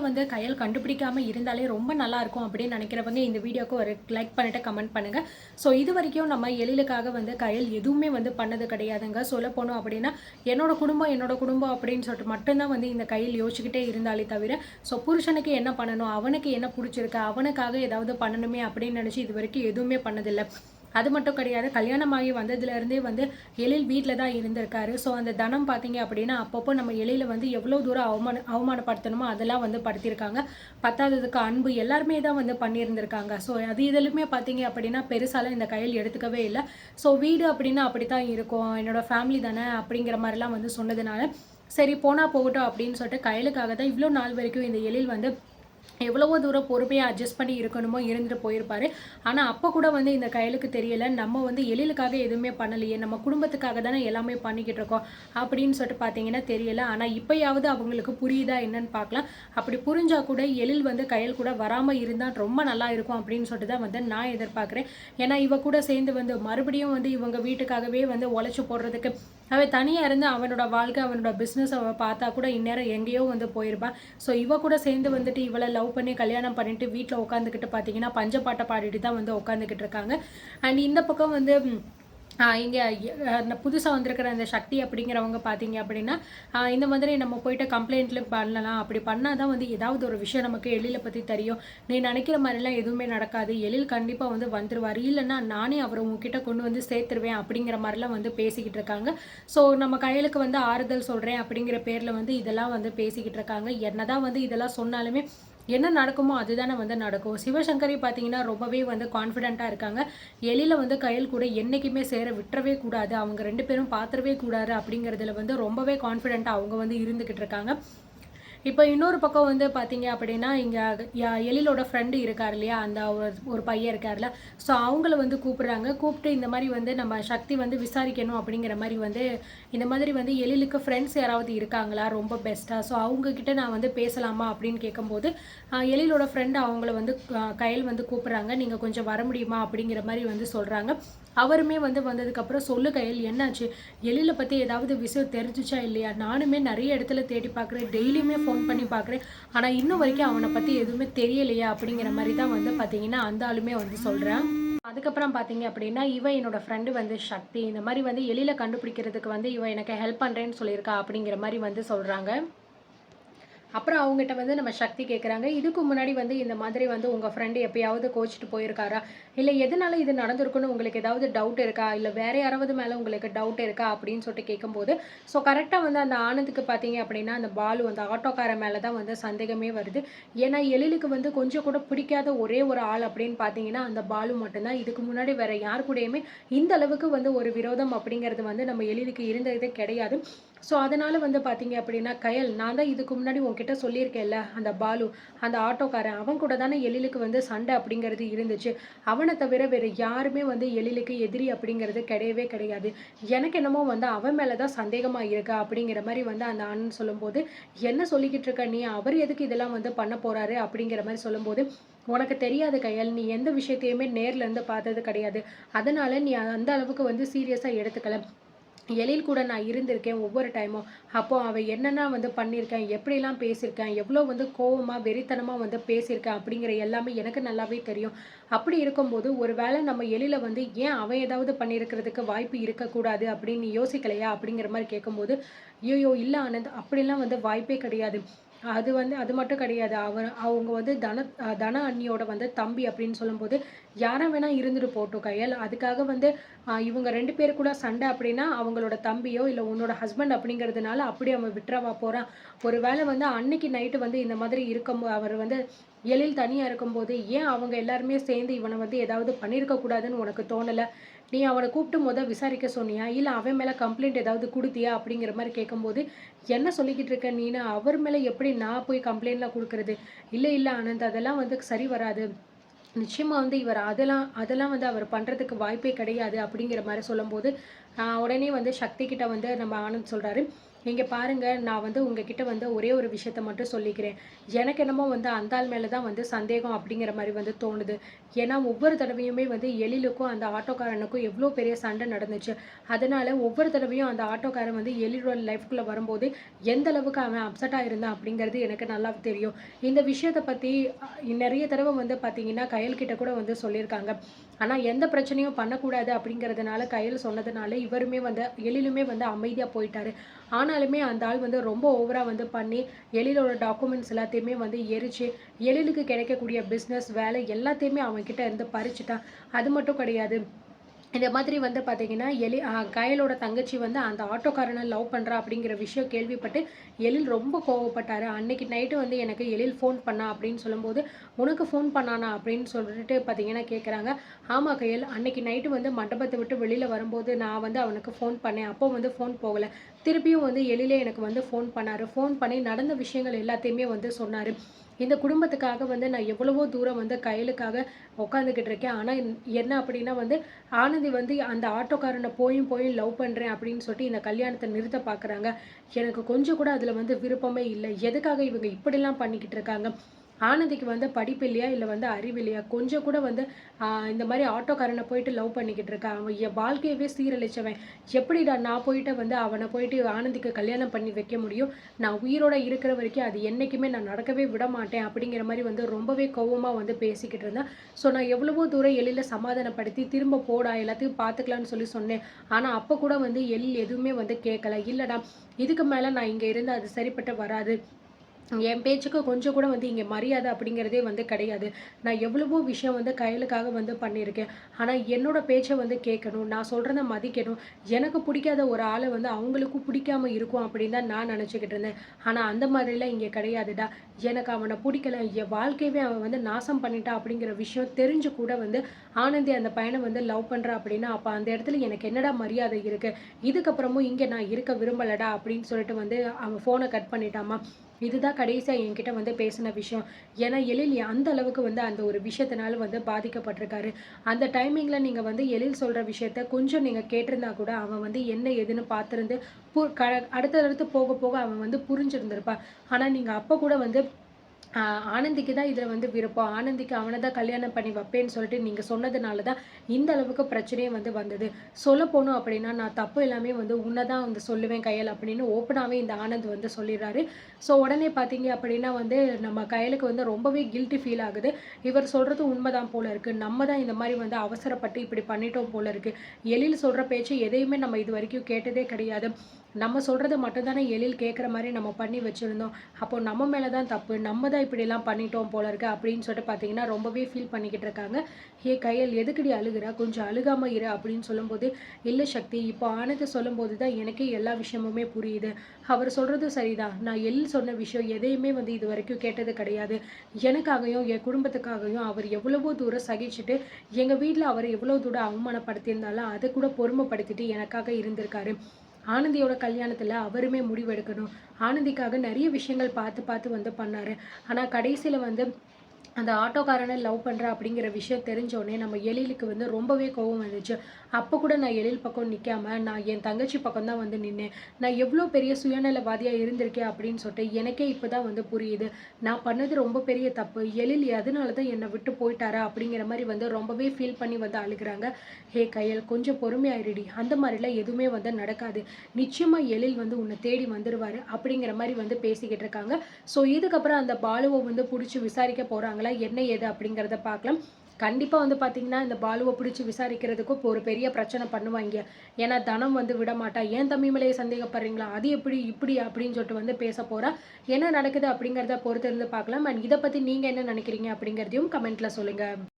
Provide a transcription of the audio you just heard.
வந்து கயல் கண்டுபிடிக்காம இருந்தாலே ரொம்ப நல்லாயிருக்கும் அப்படின்னு நினைக்கிறவங்க இந்த வீடியோக்கு ஒரு லைக் பண்ணிட்டு கமெண்ட் பண்ணுங்கள். ஸோ இது வரைக்கும் நம்ம எழிலுக்காக வந்து கயல் எதுவுமே வந்து பண்ணது கிடையாதுங்க. சொல்ல போனோம் அப்படின்னா என்னோட குடும்பம் அப்படின்னு சொல்லிட்டு மட்டும்தான் வந்து இந்த கையில் யோசிச்சுக்கிட்டே இருந்தாலே தவிர ஸோ புருஷனுக்கு என்ன பண்ணணும், அவனுக்கு என்ன பிடிச்சிருக்கு, அவனுக்காக ஏதாவது பண்ணணுமே அப்படின்னு நினச்சி இது வரைக்கும் எதுவுமே பண்ணதில்லை. அது மட்டும் கிடையாது, கல்யாணமாகி வந்ததுலேருந்தே வந்து எழில் வீட்டில் தான் இருந்திருக்காரு. ஸோ அந்த தனம் பார்த்தீங்க அப்படின்னா அப்பப்போ நம்ம எழில வந்து எவ்வளோ தூரம் அவமானப்படுத்தணுமோ அதெல்லாம் வந்து படுத்தியிருக்காங்க. பத்தாததுக்கு அன்பு எல்லாருமே தான் வந்து பண்ணியிருந்திருக்காங்க. ஸோ அது இதிலுமே பார்த்தீங்க அப்படின்னா பெருசாலாம் இந்த கையில் எடுத்துக்கவே இல்லை. ஸோ வீடு அப்படின்னா அப்படி தான் இருக்கும், என்னோடய ஃபேமிலி தானே அப்படிங்கிற மாதிரிலாம் வந்து சொன்னதுனால சரி போனால் போகட்டும் அப்படின்னு சொல்லிட்டு கையலுக்காக தான் இவ்வளோ நாள் வரைக்கும் இந்த எழில் வந்து எவ்வளவோ தூரம் பொறுமையாக அட்ஜஸ்ட் பண்ணி இருக்கணுமோ இருந்துட்டு போயிருப்பாரு. ஆனால் அப்போ கூட வந்து இந்த கையலுக்கு தெரியலை, நம்ம வந்து எழிலுக்காக எதுவுமே பண்ணலையே, நம்ம குடும்பத்துக்காக தானே எல்லாமே பண்ணிக்கிட்டு இருக்கோம் அப்படின்னு சொல்லிட்டு பார்த்தீங்கன்னா தெரியலை. ஆனால் இப்போயாவது அவங்களுக்கு புரியுதா என்னன்னு பார்க்கலாம். அப்படி புரிஞ்சால் கூட எழில் வந்து கையல் கூட வராமல் இருந்தால் ரொம்ப நல்லா இருக்கும் அப்படின்னு சொல்லிட்டு தான் வந்து நான் எதிர்பார்க்குறேன். ஏன்னா இவ கூட சேர்ந்து வந்து மறுபடியும் வந்து இவங்க வீட்டுக்காகவே வந்து உழைச்சி போடுறதுக்கு அவன் தனியாக இருந்து அவனோட வாழ்க்கை அவனோட பிஸ்னஸ் அவள் பார்த்தா கூட இந்நேரம் எங்கேயோ வந்து போயிருப்பான். ஸோ இவ கூட சேர்ந்து வந்துட்டு இவளை லவ் பண்ணி கல்யாணம் பண்ணிட்டு வீட்டில் உட்காந்துக்கிட்டு பார்த்தீங்கன்னா பஞ்சப்பாட்டை பாடிட்டு தான் வந்து உட்காந்துக்கிட்டு இருக்காங்க. அண்ட் இந்த பக்கம் வந்து இங்கே புதுசாக வந்திருக்கிற அந்த சக்தி அப்படிங்கிறவங்க பார்த்தீங்க அப்படின்னா இந்த மாதிரி நம்ம போயிட்டு கம்ப்ளைண்ட்ல பண்ணலாம். அப்படி பண்ணால் தான் வந்து ஏதாவது ஒரு விஷயம் நமக்கு எழிலை பற்றி தெரியும். நீ நினைக்கிற மாதிரிலாம் எதுவுமே நடக்காது, எழில் கண்டிப்பாக வந்து வந்துருவார், இல்லைன்னா நானே அவரை உங்ககிட்ட கொண்டு வந்து சேர்த்துருவேன் அப்படிங்கிற மாதிரிலாம் வந்து பேசிக்கிட்டு இருக்காங்க. ஸோ நம்ம கையலுக்கு வந்து ஆறுதல் சொல்கிறேன் அப்படிங்கிற பேரில் வந்து இதெல்லாம் வந்து பேசிக்கிட்டு இருக்காங்க. என்னதான் வந்து இதெல்லாம் சொன்னாலுமே என்ன நடக்குமோ அதுதானே வந்து நடக்கும். சிவசங்கரி பார்த்தீங்கன்னா ரொம்பவே வந்து கான்ஃபிடென்ட்டாக இருக்காங்க. எழில வந்து கையில் கூட என்றைக்குமே சேர விட்டுறவே கூடாது, அவங்க 2 பேரும் பார்த்துடவே கூடாது அப்படிங்கிறதுல வந்து ரொம்பவே கான்ஃபிடென்ட்டாக அவங்க வந்து இருந்துக்கிட்டு இருக்காங்க. இப்போ இன்னொரு பக்கம் வந்து பார்த்தீங்க அப்படின்னா இங்கே எழிலோட ஃப்ரெண்டு இருக்கார் இல்லையா, அந்த ஒரு பையன் இருக்கார்ல, ஸோ அவங்கள வந்து கூப்பிட்டு இந்த மாதிரி வந்து நம்ம சக்தி வந்து விசாரிக்கணும் அப்படிங்கிற மாதிரி வந்து இந்த மாதிரி வந்து எழிலுக்கு ஃப்ரெண்ட்ஸ் யாராவது இருக்காங்களா ரொம்ப பெஸ்ட்டாக, ஸோ அவங்கக்கிட்ட நான் வந்து பேசலாமா அப்படின்னு கேட்கும்போது எழிலோட ஃப்ரெண்டு அவங்கள வந்து கையில் வந்து கூப்பிட்றாங்க, நீங்கள் கொஞ்சம் வர முடியுமா அப்படிங்கிற மாதிரி வந்து சொல்கிறாங்க. அவருமே வந்து வந்ததுக்கப்புறம் சொல்லு கையில் என்னாச்சு, எழிலை பற்றி ஏதாவது விஷயம் தெரிஞ்சிச்சா இல்லையா, நானுமே நிறைய இடத்துல தேடி பார்க்குறேன், டெய்லியுமே ஃபோன் பண்ணி பார்க்குறேன், ஆனால் இன்னும் வரைக்கும் அவனை பற்றி எதுவுமே தெரியலையா அப்படிங்கிற மாதிரி தான் வந்து பார்த்தீங்கன்னா அந்த ஆளுமே வந்து சொல்கிறேன். அதுக்கப்புறம் பார்த்தீங்க அப்படின்னா இவன் என்னோடய ஃப்ரெண்டு வந்து சக்தி, இந்த மாதிரி வந்து எழிலை கண்டுபிடிக்கிறதுக்கு வந்து இவன் எனக்கு ஹெல்ப் பண்ணுறேன்னு சொல்லியிருக்கா அப்படிங்கிற மாதிரி வந்து சொல்கிறாங்க. அப்புறம் அவங்ககிட்ட வந்து நம்ம சக்தி கேட்குறாங்க, இதுக்கு முன்னாடி வந்து இந்த மாதிரி வந்து உங்கள் ஃப்ரெண்டு எப்பயாவது கோச்சிட்டு போயிருக்காரா, இல்லை எதனால இது நடந்திருக்குன்னு உங்களுக்கு ஏதாவது டவுட் இருக்கா, இல்லை வேறு யாராவது மேலே உங்களுக்கு டவுட் இருக்கா அப்படின்னு சொல்லிட்டு கேட்கும்போது ஸோ கரெக்டாக வந்து அந்த ஆனந்துக்கு பார்த்தீங்க அப்படின்னா அந்த பாலு அந்த ஆட்டோக்கார மேலே தான் வந்து சந்தேகமே வருது. ஏன்னா எழிலுக்கு வந்து கொஞ்சம் கூட பிடிக்காத ஒரே ஒரு ஆள் அப்படின்னு பார்த்தீங்கன்னா அந்த பாலு மட்டும்தான். இதுக்கு முன்னாடி வேறு யார் கூடயுமே இந்த அளவுக்கு வந்து ஒரு விரோதம் அப்படிங்கிறது வந்து நம்ம எழிலுக்கு இருந்ததே கிடையாது. ஸோ அதனால் வந்து பார்த்தீங்க அப்படின்னா கயல், நான் தான் இதுக்கு முன்னாடி உங்ககிட்ட சொல்லியிருக்கேன்ல, அந்த பாலு அந்த ஆட்டோக்காரன் அவன் கூட தானே எழிலுக்கு வந்து சண்டை அப்படிங்கிறது இருந்துச்சு. அவனை தவிர வேறு யாருமே வந்து எழிலுக்கு எதிரி அப்படிங்கிறது கிடையவே கிடையாது. எனக்கு என்னமோ வந்து அவன் மேலே தான் சந்தேகமாக இருக்கா அப்படிங்கிற மாதிரி வந்து அந்த அண்ணன் சொல்லும்போது, என்ன சொல்லிக்கிட்டு இருக்க நீ, அவர் எதுக்கு இதெல்லாம் வந்து பண்ண போகிறாரு அப்படிங்கிற மாதிரி சொல்லும்போது, உனக்கு தெரியாது கையல், நீ எந்த விஷயத்தையுமே நேரில் இருந்து பார்த்தது கிடையாது, அதனால் நீ அந்த அளவுக்கு வந்து சீரியஸாக எடுத்துக்கல. எழில் கூட நான் இருந்திருக்கேன் ஒவ்வொரு டைமும். அப்போது அவன் என்னென்ன வந்து பண்ணியிருக்கேன், எப்படிலாம் பேசியிருக்கேன், எவ்வளோ வந்து கோவமாக வெறித்தனமாக வந்து பேசியிருக்கேன் அப்படிங்கிற எல்லாமே எனக்கு நல்லாவே தெரியும். அப்படி இருக்கும்போது ஒரு வேளை நம்ம எழில வந்து ஏன் அவன் ஏதாவது பண்ணியிருக்கிறதுக்கு வாய்ப்பு இருக்கக்கூடாது அப்படின்னு யோசிக்கலையா அப்படிங்கிற மாதிரி கேட்கும்போது, ஐயோ இல்லை ஆனந்த், அப்படிலாம் வந்து வாய்ப்பே கிடையாது. அது வந்து அது மட்டும் கிடையாது, அவங்க வந்து தன அண்ணியோட வந்து தம்பி அப்படின்னு சொல்லும்போது யாரை வேணா இருந்துட்டு போட்டும் கையல், அதுக்காக வந்து இவங்க 2 பேர் கூட சண்டை அப்படின்னா அவங்களோட தம்பியோ இல்லை உன்னோட ஹஸ்பண்ட் அப்படிங்கிறதுனால அப்படி அவன் விட்டுறவா போகிறான். ஒரு வேளை வந்து அன்னைக்கு நைட்டு வந்து இந்த மாதிரி இருக்கும்போது அவர் வந்து எழில் தனியாக இருக்கும்போது ஏன் அவங்க எல்லாருமே சேர்ந்து இவனை வந்து ஏதாவது பண்ணியிருக்க கூடாதுன்னு உனக்கு தோணலை? நீ அவனை கூப்பிட்டு விசாரிக்க சொன்னியா, இல்லை அவன் மேலே கம்ப்ளைண்ட் ஏதாவது கொடுத்தியா அப்படிங்கிற மாதிரி கேட்கும்போது, என்ன சொல்லிக்கிட்டு இருக்க நீனு, அவர் மேலே எப்படி நான் போய் கம்ப்ளைண்ட்லாம் கொடுக்குறது, இல்லை இல்லை ஆனந்த் அதெல்லாம் வந்து சரி வராது, நிச்சயமா வந்து இவர் அதெல்லாம் அதெல்லாம் வந்து அவர் பண்ணுறதுக்கு வாய்ப்பே கிடையாது அப்படிங்கிற மாதிரி சொல்லும்போது உடனே வந்து சக்தி கிட்ட வந்து நம்ம ஆனந்த் சொல்கிறாரு, இங்க பாருங்க, நான் வந்து உங்ககிட்ட வந்து ஒரே ஒரு விஷயத்த மட்டும் சொல்லிக்கிறேன். எனக்கு என்னமோ வந்து அந்த ஆள் மேல தான் வந்து சந்தேகம் அப்படிங்கிற மாரி வந்து தோணுது. ஏன்னா, ஒவ்வொரு தடவையுமே வந்து எழிலுக்கும் அந்த ஆட்டோக்காரனுக்கும் எவ்ளோ பெரிய சண்டை நடந்துச்சு. அதனால ஒவ்வொரு தடவையும் அந்த ஆட்டோக்காரன் வந்து எழிலோட லைஃப்குள்ள வரும்போது, எந்த அளவுக்கு அவன் அப்செட்டா இருந்தான் அப்படிங்கிறது எனக்கு நல்லா தெரியும். இந்த விஷயத்த பத்தி நெறைய தடவ வந்து பார்த்தீங்கன்னா, கயல் கிட்ட கூட வந்து சொல்லியிருக்காங்க. ஆனா, எந்த பிரச்சனையும் பண்ணக்கூடாது அப்படிங்கிறதுனால கயல் சொன்னதுனால, இவருமே வந்து எழிலுமே வந்து அமைதியா போயிட்டாரு. ஆனாலுமே அந்த ஆள் வந்து ரொம்ப ஓவரா வந்து பண்ணி, எழிலோட டாக்குமெண்ட்ஸ் எல்லாத்தையுமே வந்து எரிச்சு, எழிலுக்கு கிடைக்கக்கூடிய பிசினஸ், வேலை எல்லாத்தையுமே அவன்கிட்ட இருந்து பறிச்சுட்டான். அது மட்டும் கிடையாது. இந்த மாதிரி வந்து பார்த்தீங்கன்னா, கயலோட தங்கச்சி வந்து அந்த ஆட்டோக்காரன லவ் பண்றா அப்படிங்கிற விஷயம் கேள்விப்பட்டு, எழில் ரொம்ப கோவப்பட்டாரு. அன்னைக்கு நைட்டு வந்து எனக்கு எழில் ஃபோன் பண்ணா அப்படின்னு சொல்லும்போது, "உனக்கு ஃபோன் பண்ணானா?" அப்படின்னு சொல்லிட்டு பார்த்தீங்கன்னா கேட்குறாங்க. "ஆமா கயல், அன்னைக்கு நைட்டு வந்து மண்டபத்த விட்டு வெளியில வரும்போது நான் வந்து அவனுக்கு ஃபோன் பண்ணேன். அப்போ வந்து ஃபோன் போகல. திருப்பியும் வந்து எழிலே எனக்கு வந்து ஃபோன் பண்ணாரு. ஃபோன் பண்ணி நடந்த விஷயங்கள் எல்லாத்தையுமே வந்து சொன்னாரு. இந்த குடும்பத்துக்காக வந்து நான் எவ்வளவோ தூரம் வந்து கயலுக்காக உட்காந்துக்கிட்டு இருக்கேன். ஆனா என்ன அப்படின்னா வந்து ஆனந்தி வந்து அந்த ஆட்டோக்காரன போயும் போயும் லவ் பண்றேன் அப்படின்னு சொல்லிட்டு இந்த கல்யாணத்த நிறுத்த பார்க்குறாங்க. எனக்கு கொஞ்சம் கூட அதுல வந்து விருப்பமே இல்ல. எதுக்காக இவங்க இப்படிலாம் பண்ணிக்கிட்டு இருக்காங்க? ஆனந்திக்கு வந்து படிப்பு இல்லையா? இல்ல வந்து அறிவு இல்லையா? கொஞ்சம் கூட வந்து இந்த மாரி ஆட்டோக்காரன போயிட்டு லவ் பண்ணிக்கிட்டு இருக்கா. அவன் என் வாழ்க்கையவே சீரழிச்சவன். எப்படிடா நான் போயிட்டு வந்து அவன போயிட்டு ஆனந்திக்கு கல்யாணம் பண்ணி வைக்க முடியும்? நான் உயிரோட இருக்கிற வரைக்கும் அது என்னைக்குமே நான் நடக்கவே விடமாட்டேன். அப்படிங்கிற மாரி வந்து ரொம்பவே கோவமா வந்து பேசிக்கிட்டு இருந்தான். ஸோ நான் எவ்வளவோ தூரம் எழில சமாதானப்படுத்தி, திரும்ப போடா எல்லாத்தையும் பார்த்துக்கலான்னு சொல்லி சொன்னேன். ஆனா அப்ப கூட வந்து எழில் எதுவுமே வந்து கேட்கல. இல்லடா, இதுக்கு மேல நான் இங்க இருந்தா அது சரிப்பட்டு வராது. என் பேச்சுக்கு கொஞ்சம் கூட வந்து இங்க மரியாதை அப்படிங்கிறதே வந்து கிடையாது. நான் எவ்வளவோ விஷயம் வந்து கயலுக்காக வந்து பண்ணியிருக்கேன். ஆனா என்னோட பேச்ச வந்து கேட்கணும். நான் சொல்றத மதிக்கணும். எனக்கு பிடிக்காத ஒரு ஆள வந்து அவங்களுக்கும் பிடிக்காம இருக்கும் அப்படின்னு தான் நான் நினச்சுக்கிட்டு இருந்தேன். ஆனா அந்த மாதிரிலாம் இங்க கிடையாதுடா. எனக்கு அவன பிடிக்கல. என் வாழ்க்கையவே அவன் வந்து நாசம் பண்ணிட்டான் அப்படிங்கிற விஷயம் தெரிஞ்சு கூட வந்து ஆனந்தி அந்த பையன வந்து லவ் பண்றா அப்படின்னா, அப்ப அந்த இடத்துல எனக்கு என்னடா மரியாதை இருக்கு? இதுக்கப்புறமும் இங்க நான் இருக்க விரும்பலடா அப்படின்னு சொல்லிட்டு வந்து அவன் ஃபோன கட் பண்ணிட்டாமா. இதுதான் கடைசியா என்கிட்ட வந்து பேசின விஷயம். ஏன்னா, எழில் அந்த அளவுக்கு வந்து அந்த ஒரு விஷயத்தினால வந்து பாதிக்கப்பட்டிருக்காரு. அந்த டைமிங்ல நீங்க வந்து எழில் சொல்ற விஷயத்த கொஞ்சம் நீங்க கேட்டிருந்தா கூட, அவன் வந்து என்ன ஏதுன்னு பார்த்திருந்து பு க அடுத்தடுத்து போக போக அவன் வந்து புரிஞ்சிருந்திருப்பான். ஆனா, நீங்க அப்ப கூட வந்து ஆ ஆனந்திக்கு தான் இதுல வந்து விருப்பம். ஆனந்திக்கு அவன தான் கல்யாணம் பண்ணி வைப்பேன்னு சொல்லிட்டு நீங்க சொன்னதுனால தான் இந்த அளவுக்கு பிரச்சனையே வந்து வந்தது. சொல்லப்போனோம் அப்படின்னா, நான் தப்பு எல்லாமே வந்து உன்ன தான் வந்து சொல்லுவேன் கயல் அப்படின்னு ஓப்பனாவே இந்த ஆனந்த் வந்து சொல்லிடுறாரு. ஸோ உடனே பார்த்தீங்க அப்படின்னா வந்து நம்ம கயலுக்கு வந்து ரொம்பவே கில்ட்டி ஃபீல் ஆகுது. இவர் சொல்றது உண்மைதான் போல இருக்கு. நம்ம தான் இந்த மாரி வந்து அவசரப்பட்டு இப்படி பண்ணிட்டோம் போல இருக்கு. எழில் சொல்ற பேச்சு எதையுமே நம்ம இதுவரைக்கும் கேட்டதே கிடையாது. நம்ம சொல்றத மட்டும் தானே எழில் கேட்குற மாரி நம்ம பண்ணி வச்சிருந்தோம். அப்போ நம்ம மேல தான் தப்பு. நம்ம தான் இப்படிலாம் பண்ணிட்டோம் போல இருக்கு அப்படின்னு சொல்லிட்டு பார்த்தீங்கன்னா, ரொம்பவே ஃபீல் பண்ணிக்கிட்டு இருக்காங்க. "ஏ கயல் எதுக்குடி அழுகுற? கொஞ்சம் அழுகாம இரு" அப்படின்னு சொல்லும்போது, "இல்ல சக்தி, இப்போ ஆனந்த் சொல்லும்போது தான் எனக்கே எல்லா விஷயமுமே புரியுது. அவர் சொல்றது சரிதான். நான் எழில் சொன்ன விஷயம் எதையுமே வந்து இதுவரைக்கும் கேட்டது கிடையாது. எனக்காகவும், என் குடும்பத்துக்காகவும் அவர் எவ்வளவோ தூரம் சகிச்சுட்டு, எங்க வீட்ல அவர எவ்வளோ தூரம் அவமானப்படுத்தியிருந்தாலும், அத கூட பொறுமைப்படுத்திட்டு எனக்காக இருந்திருக்காரு. ஆனந்தியோட கல்யாணத்துல அவருமே முடிவெடுக்கணும். ஆனந்திக்காக நெறைய விஷயங்கள் பார்த்து, பார்த்து வந்து பண்ணாரு. ஆனா கடைசில வந்து அந்த ஆட்டோக்காரன லவ் பண்றேன் அப்படிங்கிற விஷயம் தெரிஞ்சோனே, நம்ம எழிலுக்கு வந்து ரொம்பவே கோவம் வந்துச்சு. அப்ப கூட நான் எழில் பக்கம் நிக்காம, நான் என் தங்கச்சி பக்கம் தான் வந்து நின்னேன். நான் எவ்ளோ பெரிய சுயநலவாதியா இருந்திருக்கேன் அப்படின்னு சொல்லிட்டு எனக்கே இப்ப தான் வந்து புரியுது. நான் பண்ணது ரொம்ப பெரிய தப்பு. எழில் அதனால தான் என்ன விட்டு போயிட்டாரா அப்படிங்கிற மாரி வந்து ரொம்பவே ஃபீல் பண்ணி வந்து அழுகுறாங்க. "ஹே கயல், கொஞ்சம் பொறுமையா இருடி. அந்த மாரிலாம் எதுவுமே வந்து நடக்காது. நிச்சயமா எழில் வந்து உன்ன தேடி வந்துருவாரு." அப்படிங்கிற மாரி வந்து பேசிக்கிட்டு இருக்காங்க. ஸோ இதுக்கப்புறம் அந்த பாலுவ வந்து புடிச்சு விசாரிக்க போறாங்களா? என்ன ஏது அப்படிங்கிறத பார்க்கலாம். கண்டிப்பா வந்து பார்த்தீங்கன்னா, இந்த பாலுவ பிடிச்சு விசாரிக்கிறதுக்கு இப்போ ஒரு பெரிய பிரச்சனை பண்ணுவாய்ங்க. ஏன்னா, தனம் வந்து விடமாட்டா. "ஏன் தம்பி மேலேயே சந்தேகப்படுறீங்களா? அது எப்படி? இப்படி?" அப்படின்னு சொல்லிட்டு வந்து பேசப் போறா. என்ன நடக்குது அப்படிங்கிறத பொறுத்திருந்து பார்க்கலாம். அண்ட் இத பத்தி நீங்க என்ன நினைக்கிறீங்க அப்படிங்கிறதையும் கமெண்ட்ல சொல்லுங்க.